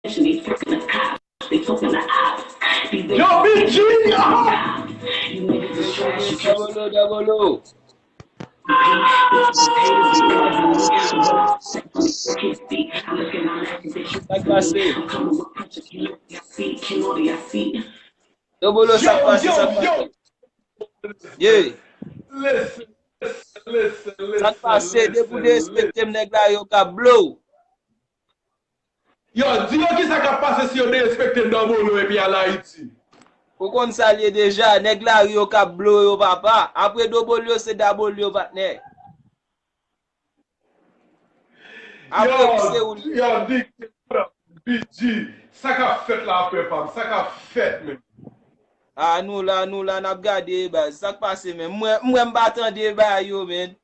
These fucking the cops, they talking the ops. Yo, BG! You niggas is trash, you can't Double. Double, ça passe. Yeah. Listen. Ça passe, depuis de respecter nèg la yo ka blow. Yo, dis-moi qui ça va passer si on respecte Double et puis à l'Haïti. Ou kon salye déjà, nèg la yo ka blow yo papa. Après Double yo c'est Double yo partner. Après c'est où Yo, Dick, BG, ça qu'a fait la après femme, ça qu'a fait même. Ah nous là n'a gardé ba ça passe même. Moi m'attendre ba yo men.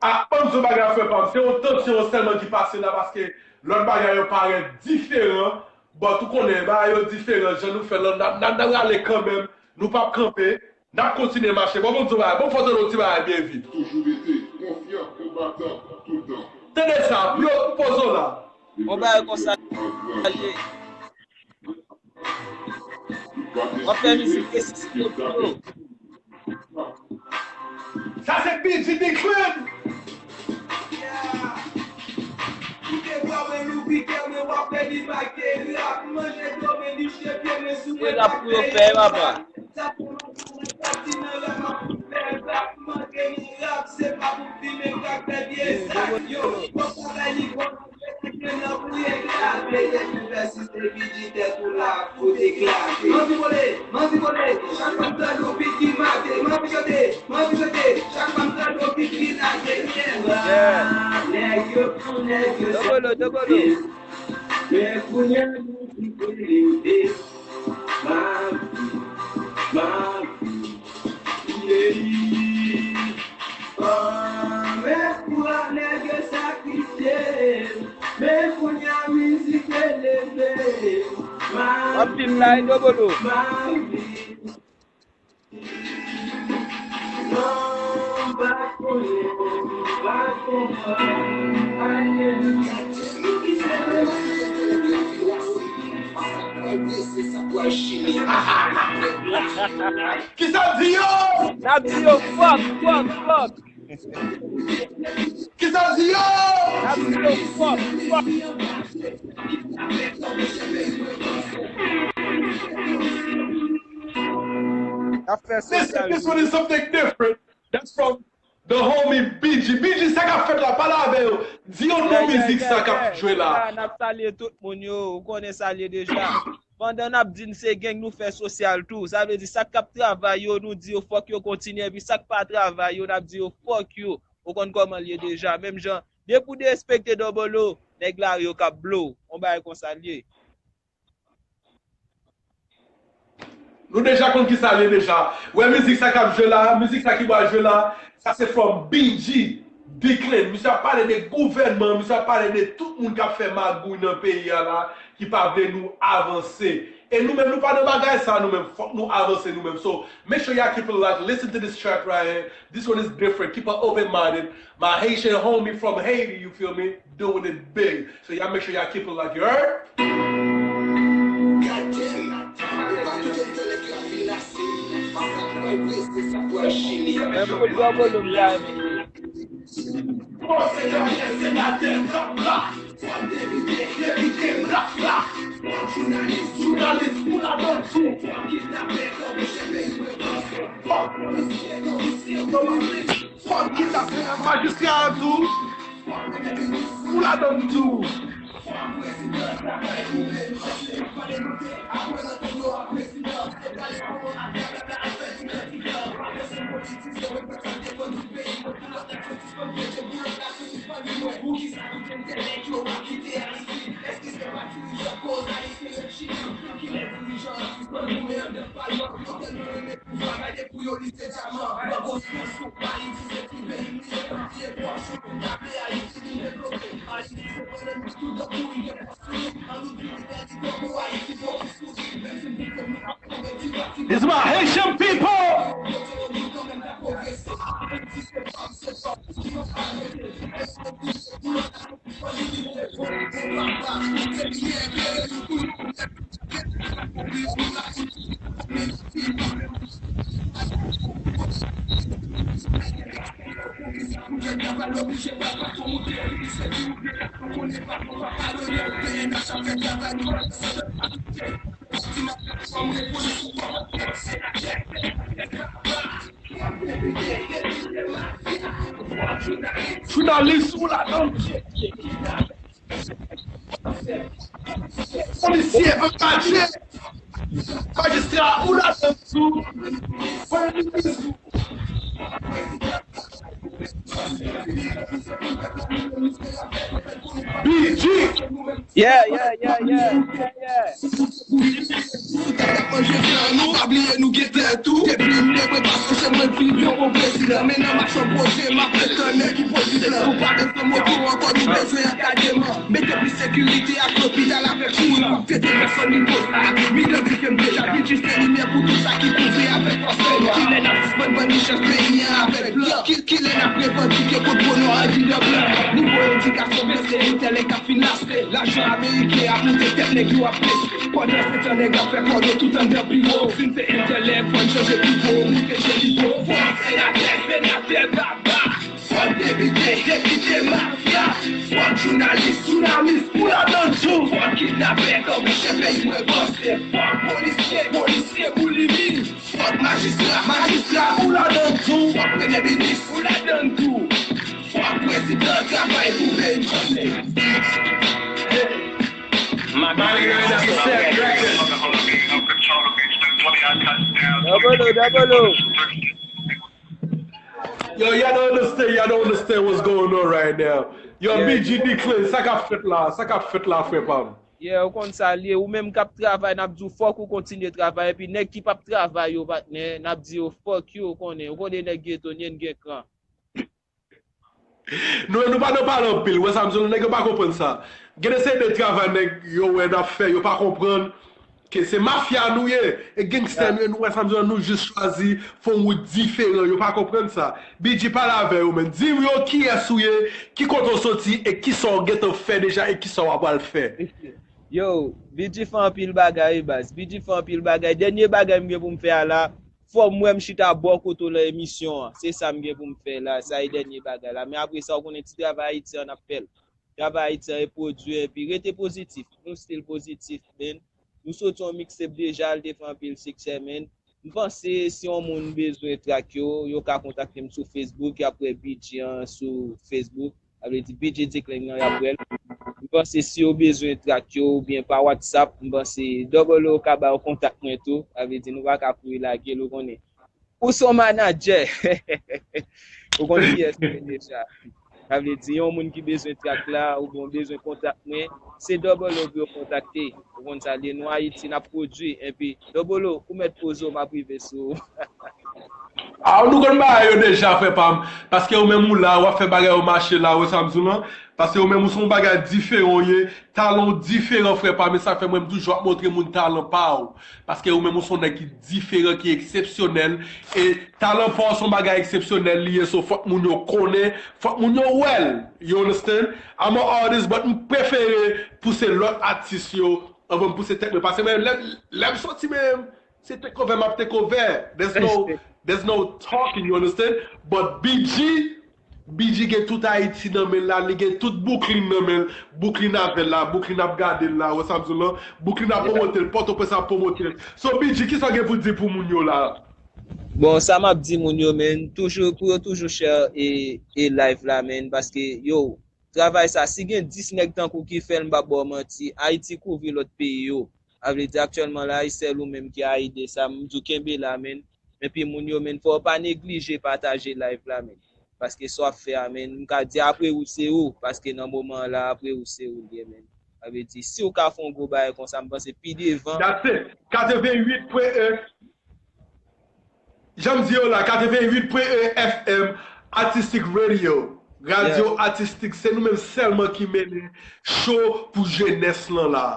Ah, on se bagarre fait femme, c'est une tension seulement qui passe là parce que l'autre bagarre paraît différent. Bon, tout connaît bagarre différent, je nous fais là, n'a aller quand même, nous pas camper, n'a continuer marcher. Bon faut faire notre bagarre bien vite. Toujours été confiant, combattant, tout le temps. Tenez ça, yo, posons là. On va comme ça. On fait musique et c'est Ça c'est BG Big Club. Et la pour faire papa. Film là et Double. Qui ça dit yo? N'a dit yo fuck. Qui ça dit yo? N'a dit yo fuck. This one is something different. That's from the homie BG. BG, ça qu'a fait la parole. Dis on nos musique ça qu'a joué là. N'a salé tout moun yo, ou connaît salé déjà. Pendant n'a dit c'est gang nous fait social tout. Ça veut dire ça cap travail yo nous dit fuck yo continue puis ça pas travail yo n'a dit fuck yo. Ou connaît comment lié déjà même gens. Dès pour respecter Double O, nèg la yo ka blow. On va comme ça lié. Nous déjà compte qui ça lié déjà. Ouais musique ça qu'a joué là, musique ça qui va jouer là, ça c'est from BG. Declan, monsieur a parlé des gouvernements, monsieur a parlé de tout le monde qui a fait magouille dans le pays là, qui pas nous avancer. Et nous-mêmes, nous pas de bagaille ça, nous-mêmes, faut nous avancer nous-mêmes. So make sure y'all keep it like, listen to this track right here. This one is different. Keep it open-minded. My Haitian homie from Haiti, you feel me? Doing it big. So y'all make sure y'all keep it like, you heard? Magistrat tout, on la donne tout. It's my Haitian people. Journaliste ou la donne. Policier engagé. Magistrat ou la donne. BG. Yeah. Nous oublier nous guetter tout. Et puis nous pas parce que moi plus bien au président. Mais non marche projet ma prétendait qui position. Pour pas de ce mot encore nous besoin académiquement. Mettez plus sécurité à l'hôpital avec nous. Faites personne ni pose là. Mais depuis que déjà vite juste lumière pour tout ça qui couvre avec prospère. Qui est dans ce bonne richesse pays avec blanc. Qui est là préventif contre bonheur à dire blanc. Niveau éducation blessé, tel est qu'à financer. L'argent américain a monté tel n'est plus à presser. Pendant ce temps les gars fait quoi de tout en der pivot. Fin c'est intellect, faut changer pivot. Nous que j'ai dit beau. C'est la tête, baba. Soit député, mafia. Soit journaliste, tsunamiste, pour la donne tout. Soit kidnappé comme chef pays, moi bossé. Soit policier, boulimie. Soit magistrat, pour la donne tout. Soit premier ministre, pour la donne tout. Soit président, travail pour Benjamin. Double. Yo, y'all don't understand what's going on right now. Yo, Yeah. BG Declan, ça qu'a fait là, frère Pam. Yeah, ou kon sa liye, ou même kap travay, nap di ou fok ou kontinye travay, epi nek ki pap travay yo patne, nap di ou fok yo konen, ou konen nek geto, nyen gen kran. Nou pa nou parle pile, wè Samson, nèg yo pa kompren ça. Gen ese de travay nèg yo wè da fè, yo pa kompren que c'est mafia nou ye, et gangster nou wè Samson nou juste choisi fon ou différent, yo pa kompren ça. BG pa la vè yo men, dim yo ki esouye, ki konton soti, et ki son geto fè déjà, et ki son wapal fè. Yo, BG fan pil bagay bas, BG fan pil bagay, denye bagay mge pou mfe la, fò mwen mchita bo koto la emisyon, se sa mge pou mfe la, sa yi denye bagay la, men apre sa ou konen ti travay Haiti an apel, travay Haiti an produit, pi rete pozitif, nou stil pozitif men, nou soton mixtape deja, l defan pil sikse men, mpense si yon moun bezwe trak yo, yo ka kontakte m sou Facebook, apre BG an sou Facebook, apre di BG Declan nan yapwel, mpense si yo bezwen trak yo ou bien pa WhatsApp, mpense double ka ba ou kontak mwen tou, ave di nou va ka pou la gel ou konen. Ou son manager, ou konen yes deja. Ave di yon moun ki bezwen trak la ou bon bezwen kontak mwen, se double ou kontakte, ou konen sa li nou Haiti na produit, et puis double ou met pozo ma prive sou. Ah, nou kon ba yo deja fè Pam, paske ou men mou la, ou a fè bagay ou marché la, ou Samson nan, paske ou men mou son bagay diferent ye, talon diferent frère Pam, et ça fait même toujours montrer mon talent pa ou, paske ou men mou son ki diferent, ki exceptionnel, et talent pa son bagay exceptionnel liye, so fok moun yo konen, fok moun yo well, you understand? I'm an artist, but m préféré pousser l'autre artiste yo, avant m pousser tek me, paske men, lem sorti men, c'est tek cover, map tek cover, there's no talking, you understand? But BG get tout Haïti nan men la, li get tout Brooklyn nan men, Brooklyn ave la, Brooklyn ap gade la, ou Samson la, Brooklyn ap promote, Port-au-Prince ap promote. So BG, ki sa gen pou di pou moun yo la? Bon, sa map di moun yo men, toujou share e live la men, paske yo, travay sa, si gen 10 nek tan kou ki fel mba bo manti, Haïti kouvri lot peyi yo, avle di aktuellement la, Haïsel ou menm ki Haïde sa, mdou kembe la men, men pi moun yo men, fò pa neglije pataje live la men, paske so a fe men, mka di apre ou se ou, paske nan mouman la, apre ou se ou liye men, avle di, si ou ka fon go baye kon sa, mpense pi devan. That's it, 88.1, j'aime di yo la, 88.1 FM, Artistic Radio, radio artistique, se nou men selman ki mene, show pou jeunesse lan la.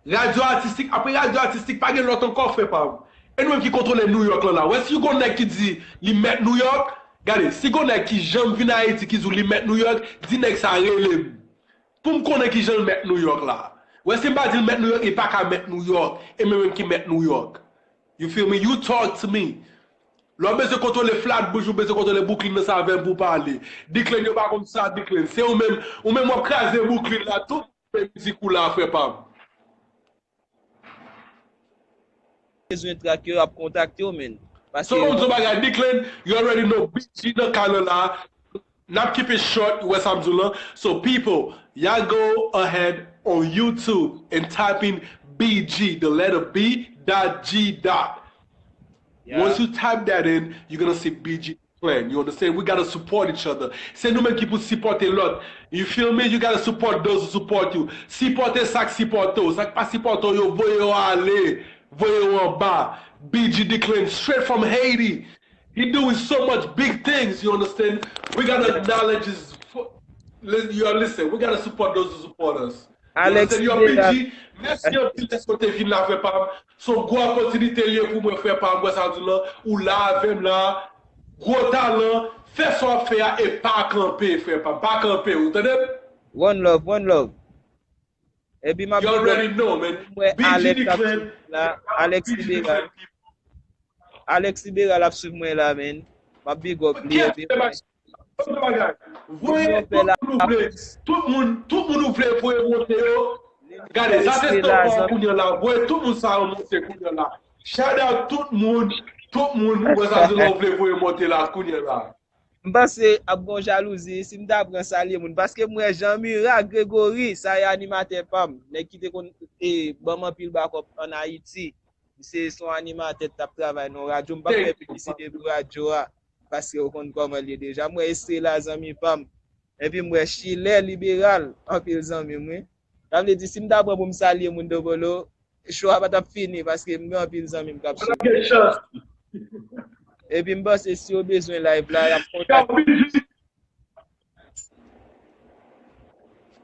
Radio artistique, après radio artistique, pas gen l'autre encore fait pas. Et nous même qui contrôle New York là. Ouais, si vous connaissez qui dit li met New York, regardez, si vous connaissez qui j'aime venir à Haïti qui dit li met New York, dit nek ça relève. pour me connaître qui j'en mettre New York là. Ouais, c'est pas dire mettre New York et pas qu'à mettre New York et même qui mettre New York. You feel me? You talk to me. L'homme besoin contrôler Flatbush ou besoin contrôler Brooklyn ça avec pour parler. Declan yo pas comme ça Declan. C'est ou même moi craser Brooklyn là tout musique ou là fait pas. Besoin tracker à contacter men. Parce So on so bagay Declan, you already know BG dans Canada. Not keep it short, West Hamzula. So people, y'all go ahead on YouTube and type in BG, the letter B dot G dot. Yeah. Once you type that in, you're gonna see BG Clan. You understand? We gotta support each other. C'est nous mêmes qui pour supporter l'autre. You feel me? You gotta support those who support you. Supporter ça qui supporte eux. Ça qui pas supporte yo, voyez yo aller, voyez yo en bas. BG Declan, straight from Haiti. He doing so much big things, you understand? We gotta acknowledge his. Listen, we gotta support those who support us. Alex, yo, BG, merci un petit test côté fin la fait pas. Son gros opportunité lié pour me faire par West Hamzula ou là avec là, gros talent, faire son affaire et pas camper, faire pas camper, vous entendez? One love, one love. Et puis ma You already know, man. BG Declan, Alex Libéral a suivi moi là, man. Ma big up lui. Tout le monde voulait pour monter. Regardez, ça c'est top pour là. Tout le monde ça monter pour là. Shout out tout le monde voulait pour monter là, là. Parce que a bon jalousie, si m'ta prend saluer moun parce que moi Jean-Mira Grégory, ça y animateur pam, nèg qui te kon bon pile backup en Haïti. C'est son animateur t'a travail dans radio, m'pa faire publicité pour radio parce que on connaît comment il déjà moi c'est la zami pam. Et puis moi Chile libéral en pile zami moi. Ça veut dire si m'ta prend pour me saluer moun de bolo, show pas t'a fini parce que moi en pile zami m'kap. Et puis m'ba c'est si au besoin live là,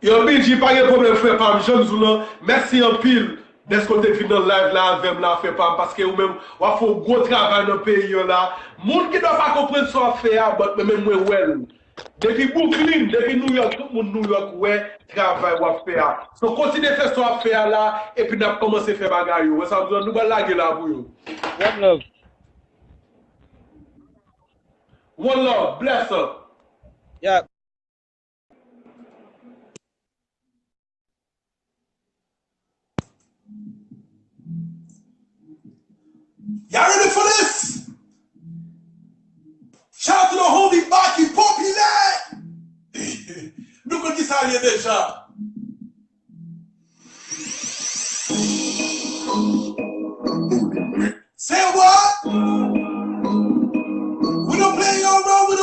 Yo BG, pas de problème frère Pam, Jean Zoula, merci en pile d'être côté fin dans live là avec là fait Pam parce que ou même ou faut gros travail dans pays là. Monde qui doit pas comprendre ça faire mais même moi well. Depuis Brooklyn, depuis New York, tout le monde New York ouais travail ou faire. So continuez faire ça faire là et puis n'a commencer faire bagarre yo. Ça nous va laguer là pour yo. One love. One love, bless up. Yeah. Y'all ready for this? Shout out to the holy Baki Populaire. Nous qu'on dit ça y est déjà. Say what?